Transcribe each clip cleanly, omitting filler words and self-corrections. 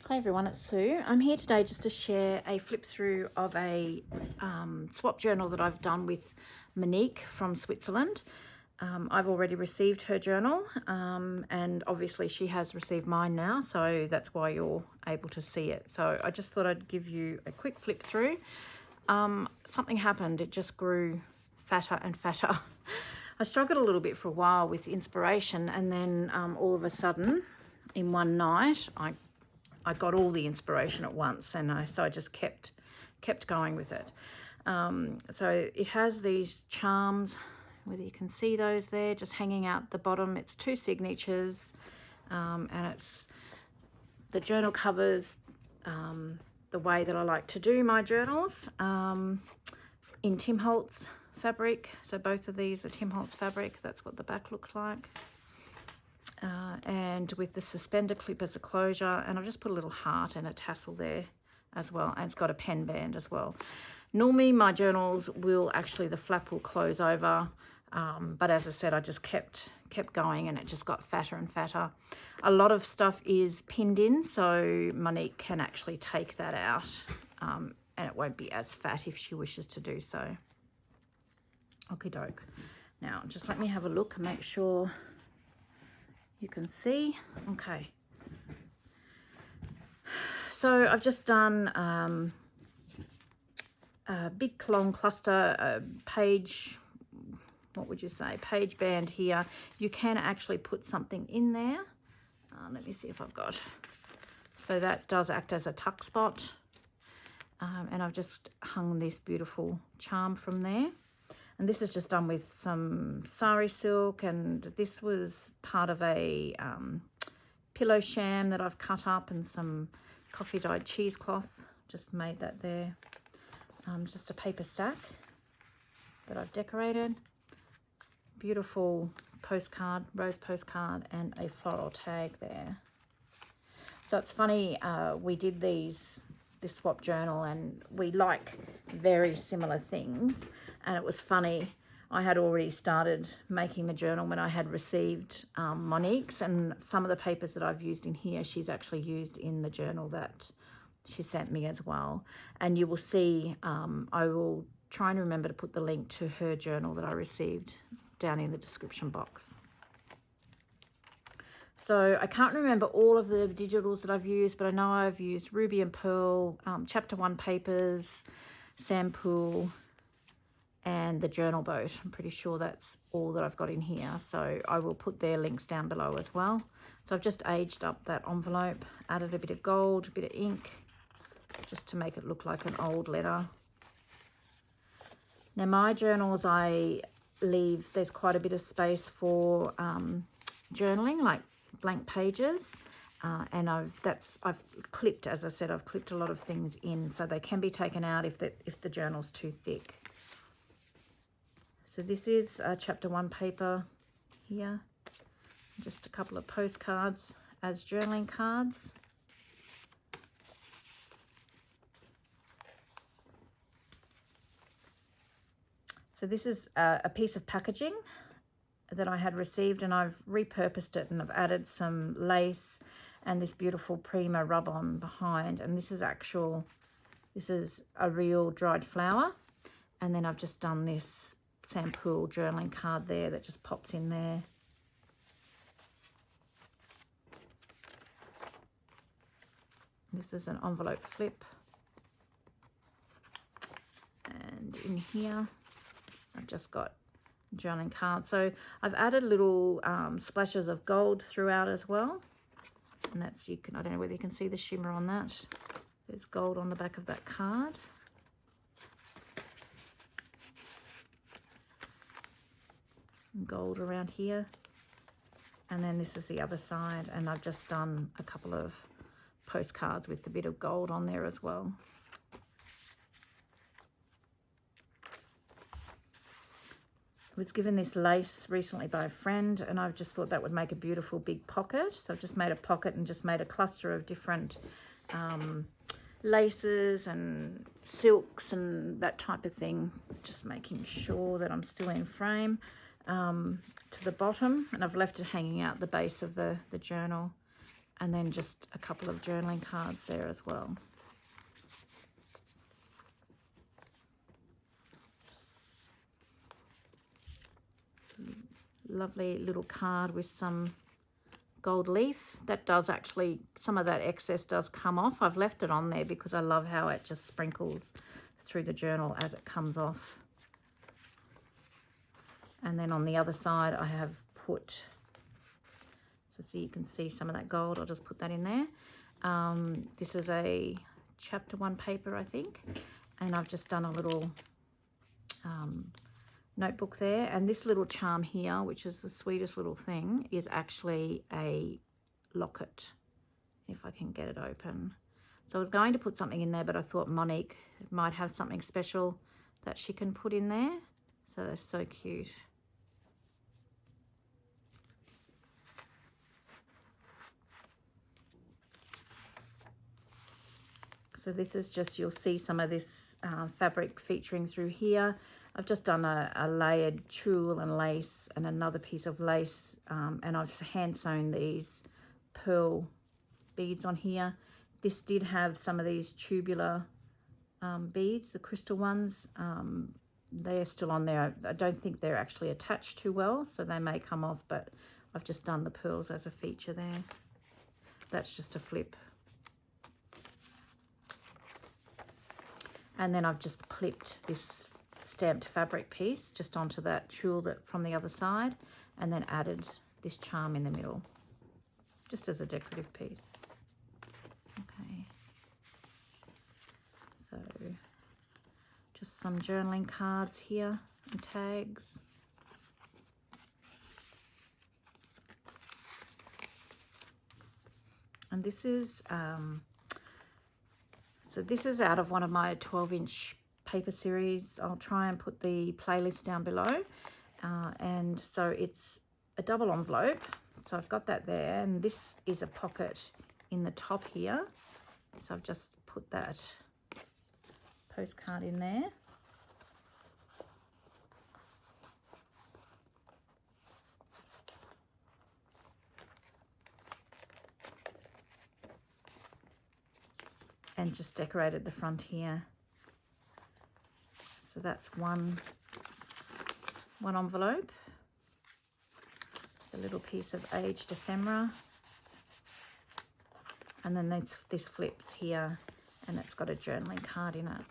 Hi everyone, it's Sue. I'm here today just to share a flip through of a swap journal that I've done with Monique from Switzerland. I've already received her journal and obviously she has received mine now, so that's why you're able to see it. So I just thought I'd give you a quick flip through. Something happened, it just grew fatter and fatter. I struggled a little bit for a while with inspiration, and then all of a sudden in one night I got all the inspiration at once, and so I just kept going with it. So it has these charms, whether you can see those there, just hanging out the bottom. It's 2 signatures, and it's the journal covers the way that I like to do my journals, in Tim Holtz fabric. So both of these are Tim Holtz fabric. That's what the back looks like. And with the suspender clip as a closure, and I've just put a little heart and a tassel there as well, and it's got a pen band as well. Normally my journals will actually, the flap will close over, but as I said, I just kept going, and it just got fatter and fatter. A lot of stuff is pinned in, so Monique can actually take that out, and it won't be as fat if she wishes to do so. Okie doke. Now just let me have a look and make sure you can see. Okay, so I've just done a big long cluster page, what would you say, page band here. You can actually put something in there. Let me see if I've got, so that does act as a tuck spot, and I've just hung this beautiful charm from there. And this is just done with some sari silk, and this was part of a pillow sham that I've cut up, and some coffee dyed cheesecloth. Just made that there. Just a paper sack that I've decorated. Beautiful postcard, rose postcard, and a floral tag there. So it's funny, we did this swap journal, and we like very similar things. And it was funny, I had already started making the journal when I had received Monique's, and some of the papers that I've used in here, she's actually used in the journal that she sent me as well. And you will see, I will try and remember to put the link to her journal that I received down in the description box. So I can't remember all of the digitals that I've used, but I know I've used Ruby and Pearl, Chapter 1 papers, Sampool, and the journal boat. I'm pretty sure that's all that I've got in here. So I will put their links down below as well. So I've just aged up that envelope, added a bit of gold, a bit of ink, just to make it look like an old letter. Now my journals, I leave, there's quite a bit of space for journaling, like blank pages. And I've clipped, as I said, I've clipped a lot of things in, so they can be taken out if the journal's too thick. So this is Chapter 1 paper here. Just a couple of postcards as journaling cards. So this is a piece of packaging that I had received, and I've repurposed it, and I've added some lace and this beautiful Prima rub-on behind. And this is a real dried flower. And then I've just done this Sampool journaling card there that just pops in there. This is an envelope flip. And in here, I've just got journaling cards. So I've added little splashes of gold throughout as well. And that's, I don't know whether you can see the shimmer on that. There's gold on the back of that card. Gold around here, and then this is the other side, and I've just done a couple of postcards with a bit of gold on there as well. I was given this lace recently by a friend, and I've just thought that would make a beautiful big pocket, so I've just made a pocket and just made a cluster of different laces and silks and that type of thing, just making sure that I'm still in frame. To the bottom, and I've left it hanging out the base of the journal. And then just a couple of journaling cards there as well. Lovely little card with some gold leaf. That does actually, some of that excess does come off. I've left it on there because I love how it just sprinkles through the journal as it comes off. And then on the other side I have put, so you can see some of that gold, I'll just put that in there. This is a chapter 1 paper, I think, and I've just done a little notebook there, and this little charm here, which is the sweetest little thing, is actually a locket, if I can get it open. So I was going to put something in there, but I thought Monique might have something special that she can put in there. So they're so cute. So this is just, you'll see some of this fabric featuring through here. I've just done a layered tulle and lace and another piece of lace, and I've hand sewn these pearl beads on here. This did have some of these tubular beads, the crystal ones. They're still on there. I don't think they're actually attached too well, so they may come off, but I've just done the pearls as a feature there. That's just a flip. And then I've just clipped this stamped fabric piece just onto that tulle that from the other side, and then added this charm in the middle, just as a decorative piece. Okay. So just some journaling cards here and tags. And this is, so this is out of one of my 12-inch paper series. I'll try and put the playlist down below. And so it's a double envelope. So I've got that there. And this is a pocket in the top here. So I've just put that postcard in there. And just decorated the front here. So that's one envelope. A little piece of aged ephemera. And then this flips here, and it's got a journaling card in it.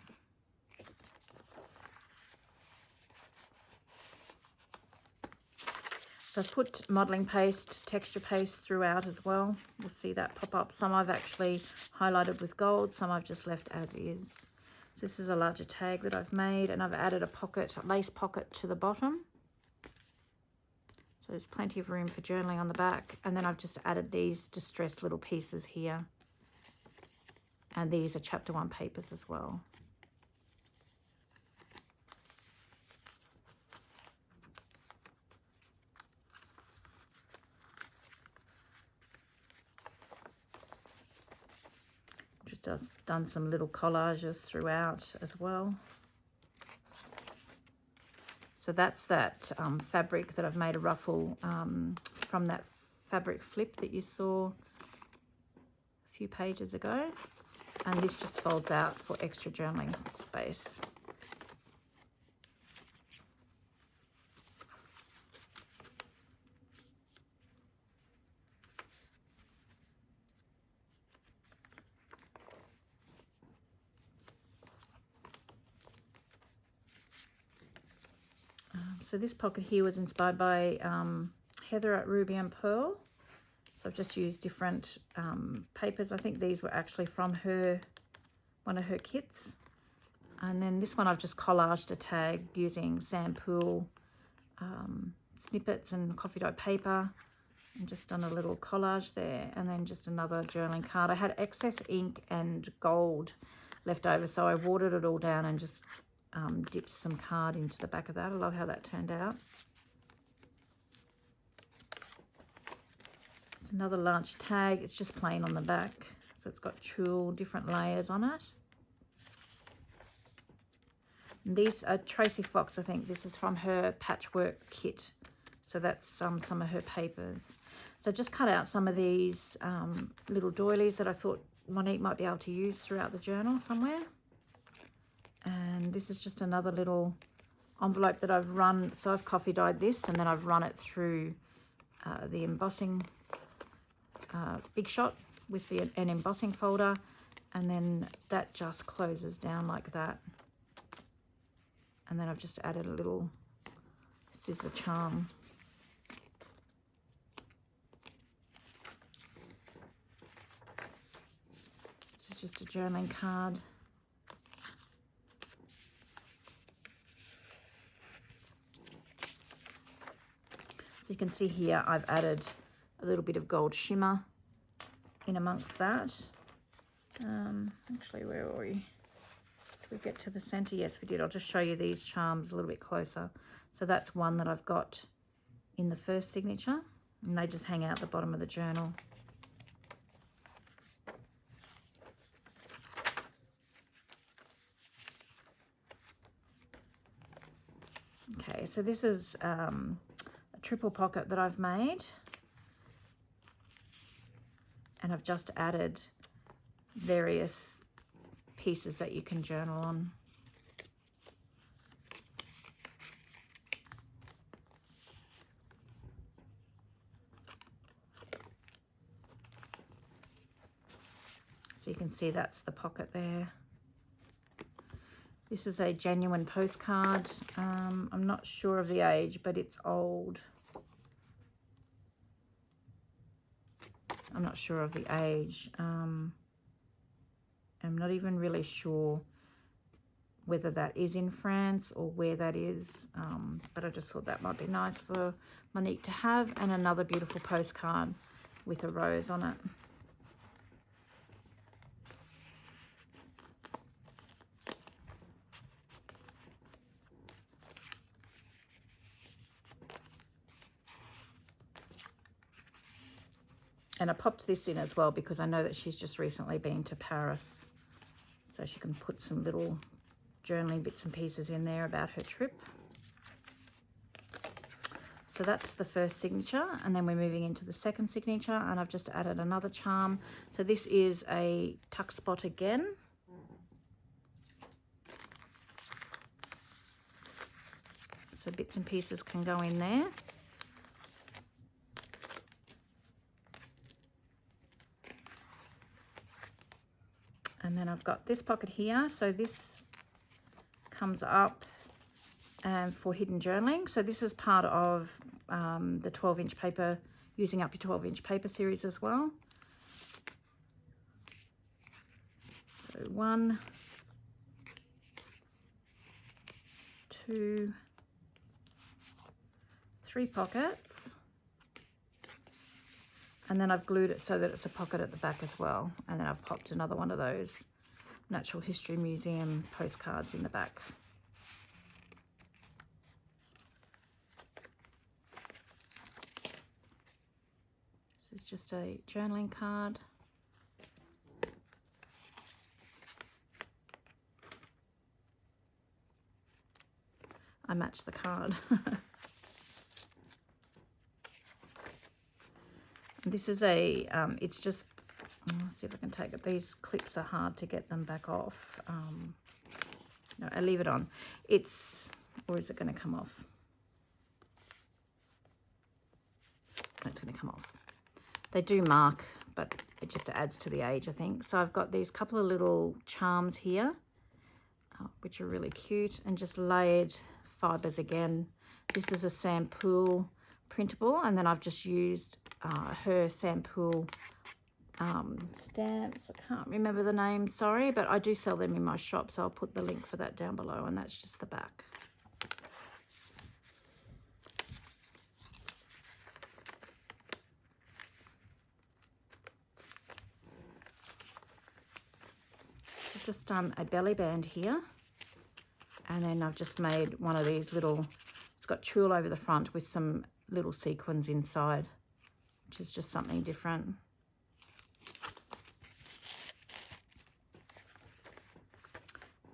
So I've put modelling paste, texture paste throughout as well. You'll see that pop up. Some I've actually highlighted with gold, some I've just left as is. So this is a larger tag that I've made, and I've added a pocket, a lace pocket to the bottom. So there's plenty of room for journaling on the back. And then I've just added these distressed little pieces here. And these are chapter 1 papers as well. Just done some little collages throughout as well. So that's that fabric that I've made a ruffle from that fabric flip that you saw a few pages ago. And this just folds out for extra journaling space. So this pocket here was inspired by Heather at Ruby and Pearl. So I've just used different papers. I think these were actually from one of her kits. And then this one I've just collaged a tag using Sampool snippets and coffee dye paper. And just done a little collage there. And then just another journaling card. I had excess ink and gold left over, so I watered it all down and just dipped some card into the back of that. I love how that turned out. It's another large tag. It's just plain on the back. So it's got tulle, different layers on it. And these are Tracy Fox, I think. This is from her patchwork kit. So that's some of her papers. So just cut out some of these little doilies that I thought Monique might be able to use throughout the journal somewhere. And this is just another little envelope that I've run. So I've coffee dyed this, and then I've run it through the embossing Big Shot with an embossing folder, and then that just closes down like that. And then I've just added a little scissor charm. This is just a journaling card. So you can see here I've added a little bit of gold shimmer in amongst that. Actually, where were we? Did we get to the center? Yes, we did. I'll just show you these charms a little bit closer. So that's one that I've got in the first signature, and they just hang out the bottom of the journal. Okay, so this is a triple pocket that I've made, and I've just added various pieces that you can journal on. So you can see that's the pocket there. This is a genuine postcard. I'm not sure of the age, but it's old. I'm not sure of the age. I'm not even really sure whether that is in France or where that is, but I just thought that might be nice for Monique to have, and another beautiful postcard with a rose on it. And I popped this in as well because I know that she's just recently been to Paris. So she can put some little journaling bits and pieces in there about her trip. So that's the first signature. And then we're moving into the second signature. And I've just added another charm. So this is a tuck spot again. So bits and pieces can go in there. And then I've got this pocket here. So this comes up for hidden journaling. So this is part of the 12-inch paper, using up your 12-inch paper series as well. So 1, 2, 3 pockets. And then I've glued it so that it's a pocket at the back as well. And then I've popped another one of those Natural History Museum postcards in the back. This is just a journaling card. I matched the card. This is a, it's just, let's see if I can take it. These clips are hard to get them back off. No, I leave it on. It's, or is it going to come off? It's going to come off. They do mark, but it just adds to the age, I think. So I've got these couple of little charms here, which are really cute, and just layered fibers again. This is a Sampool printable, and then I've just used her Sampool stamps. I can't remember the name, sorry, but I do sell them in my shop, so I'll put the link for that down below, and that's just the back. I've just done a belly band here, and then I've just made one of these little, it's got tulle over the front with some little sequins inside, which is just something different.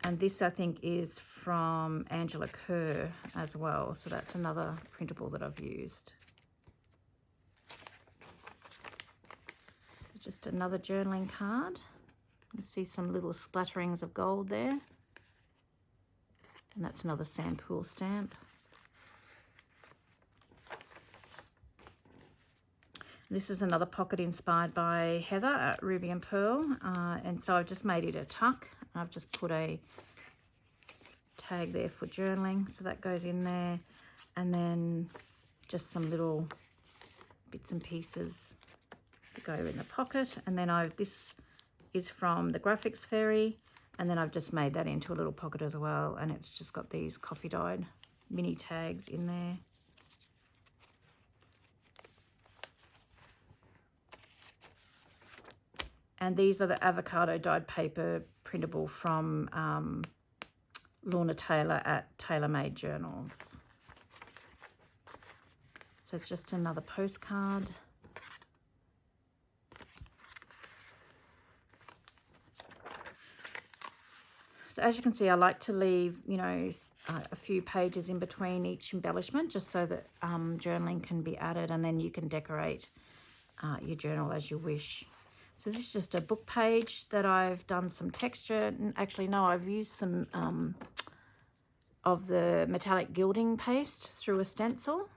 And this, I think, is from Angela Kerr as well. So that's another printable that I've used. just another journaling card. You see some little splatterings of gold there. And that's another Sampool stamp. This is another pocket inspired by Heather at Ruby and Pearl. And so I've just made it a tuck. I've just put a tag there for journaling. So that goes in there. And then just some little bits and pieces that go in the pocket. And then this is from the Graphics Fairy. And then I've just made that into a little pocket as well. And it's just got these coffee dyed mini tags in there. And these are the avocado dyed paper printable from Lorna Taylor at Tailor Made Journals. So it's just another postcard. So as you can see, I like to leave, you know, a few pages in between each embellishment, just so that journaling can be added, and then you can decorate your journal as you wish. So this is just a book page that I've done some texture. Actually, no, I've used some of the metallic gilding paste through a stencil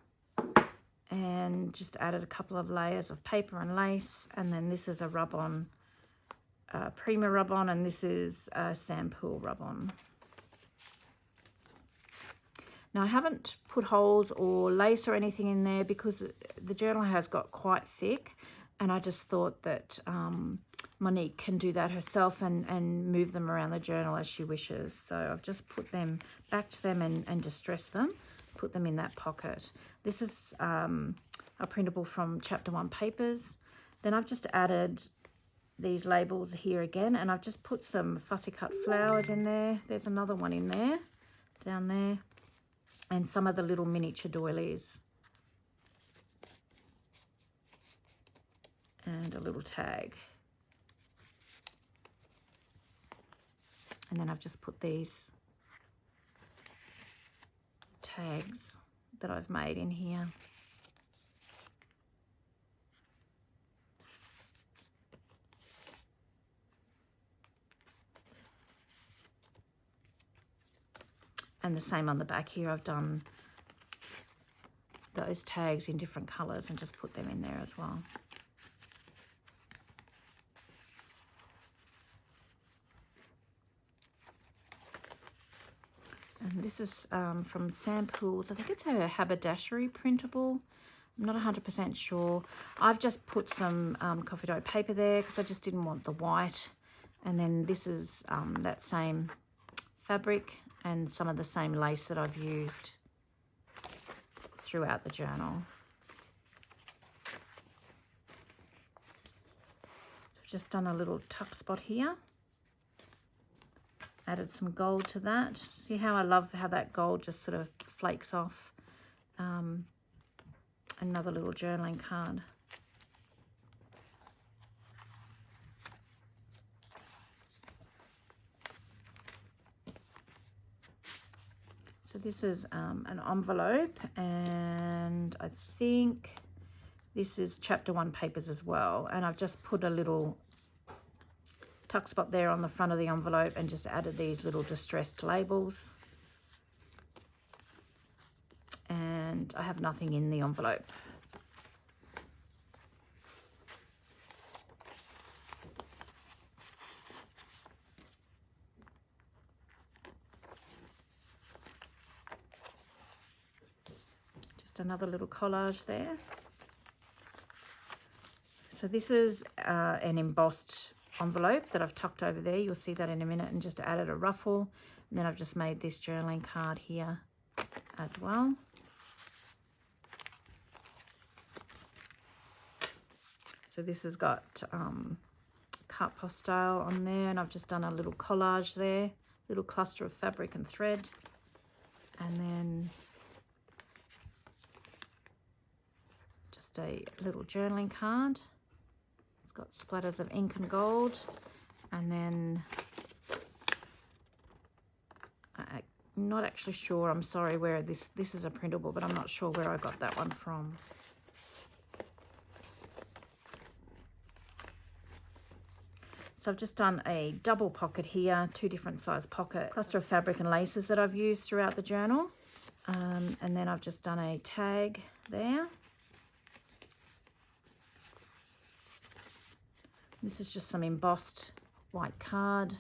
and just added a couple of layers of paper and lace. And then this is a rub-on, Prima rub-on, and this is a Sampool rub-on. Now, I haven't put holes or lace or anything in there because the journal has got quite thick. And I just thought that Monique can do that herself and move them around the journal as she wishes. So I've just put them, backed them and distressed them, put them in that pocket. This is a printable from Chapter 1 Papers. Then I've just added these labels here again, and I've just put some fussy cut flowers in there. There's another one in there, down there, and some of the little miniature doilies. And a little tag. And then I've just put these tags that I've made in here. And the same on the back here. I've done those tags in different colours and just put them in there as well. And this is from Sampool's. I think it's her haberdashery printable. I'm not 100% sure. I've just put some coffee dyed paper there because I just didn't want the white. And then this is that same fabric and some of the same lace that I've used throughout the journal. So I've just done a little tuck spot here. Added some gold to that. See how I love how that gold just sort of flakes off. Another little journaling card. So this is an envelope, and I think this is Chapter 1 Papers as well. And I've just put a little tuck spot there on the front of the envelope and just added these little distressed labels. And I have nothing in the envelope. Just another little collage there. So this is an embossed envelope that I've tucked over there. You'll see that in a minute, and just added a ruffle. And then I've just made this journaling card here as well. So this has got carte postale on there, and I've just done a little collage there, little cluster of fabric and thread. And then just a little journaling card. Got splatters of ink and gold, and then I'm not actually sure, I'm sorry, where this is a printable, but I'm not sure where I got that one from. So I've just done a double pocket here, 2 different size pockets, cluster of fabric and laces that I've used throughout the journal. And then I've just done a tag there. This is just some embossed white card.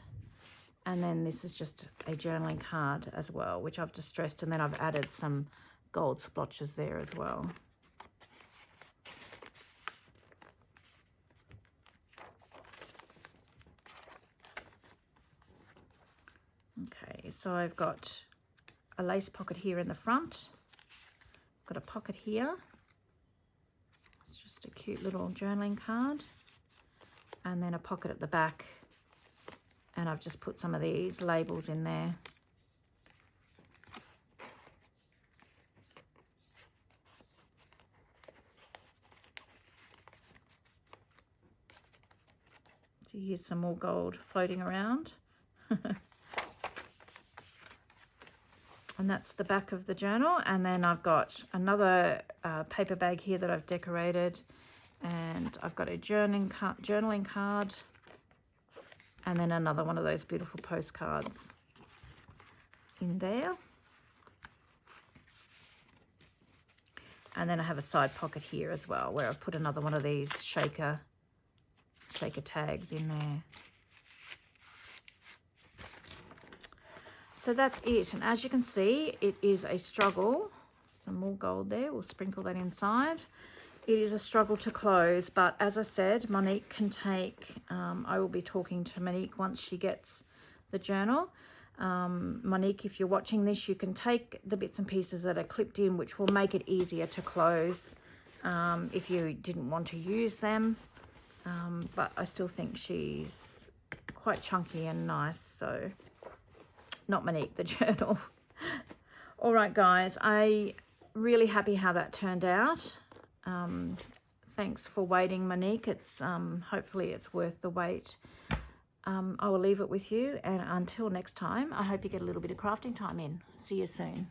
And then this is just a journaling card as well, which I've distressed, and then I've added some gold splotches there as well. Okay, so I've got a lace pocket here in the front. I've got a pocket here. It's just a cute little journaling card. And then a pocket at the back. And I've just put some of these labels in there. So here's some more gold floating around. And that's the back of the journal. And then I've got another paper bag here that I've decorated. And I've got a journaling card. And then another one of those beautiful postcards in there. And then I have a side pocket here as well, where I've put another one of these shaker tags in there. So that's it. And as you can see, it is a struggle. Some more gold there. We'll sprinkle that inside. It is a struggle to close, but as I said, Monique can take, I will be talking to Monique once she gets the journal. Monique, if you're watching this, you can take the bits and pieces that are clipped in, which will make it easier to close if you didn't want to use them. But I still think she's quite chunky and nice, so not Monique, the journal. All right, guys, I'm really happy how that turned out. Thanks for waiting, Monique. It's hopefully it's worth the wait. I will leave it with you, and until next time, I hope you get a little bit of crafting time in. See you soon.